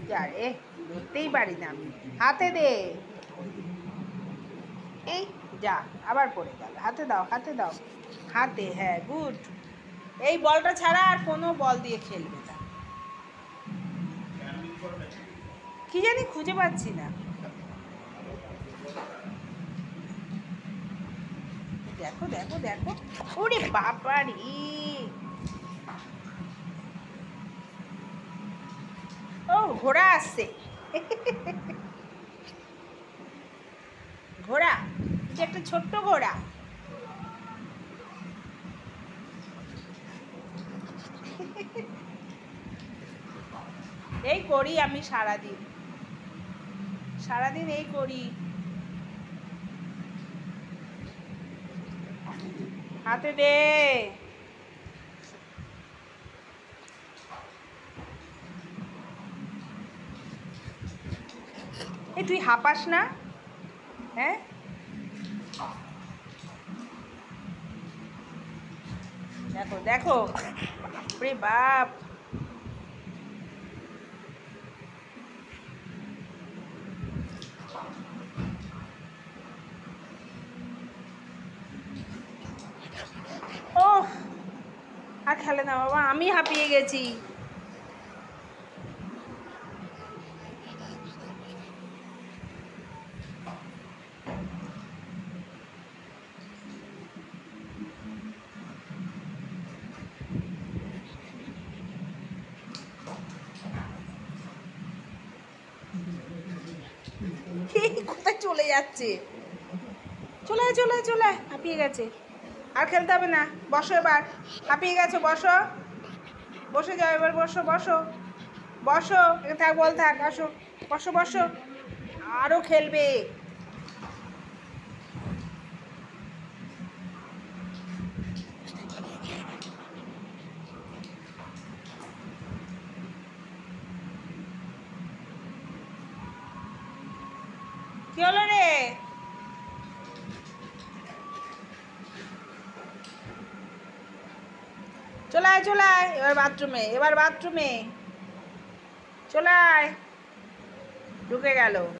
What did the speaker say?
যা রে, ধরতেই পারি না আমি। হাতে দে। এই যা, আবার পড়ে গেল। হাতে দাও, হাতে দাও। হাতে, হ্যাঁ, গুড। এই বলটা ছাড়া আর কোনো বল দিয়ে খেলবে না। কি জানি, খুঁজে পাচ্ছি না। দেখো দেখো দেখো, ওরে বাবা রে, ও ঘোড়া আসছে। ঘোড়া, যে একটা ছোট্ট ঘোড়া। এই করি আমি সারাদিন, সারাদিন এই করি। হাতে দে। এই তুই হাঁপাস না, হ্যাঁ? দেখো দেখো, বাপরে বাপ। ও, আর খেলে না বাবা, আমি হাঁপিয়ে গেছি। কোথায় চলে যাচ্ছে? চলে আয়, চলে আয়, চলে আয়, হাঁপিয়ে গেছে। আর খেলতে হবে না, বসো এবার। হাঁপিয়ে গেছো, বসো। বসে যাও এবার, বসো বসো বসো। থাক, বল থাক, আসো। বসো বসো, আরও খেলবে। কি হলো রে? চলে আয়, চলে আয়, এবার বাথরুমে, এবার বাথরুমে চলে আয়। ঢুকে গেল।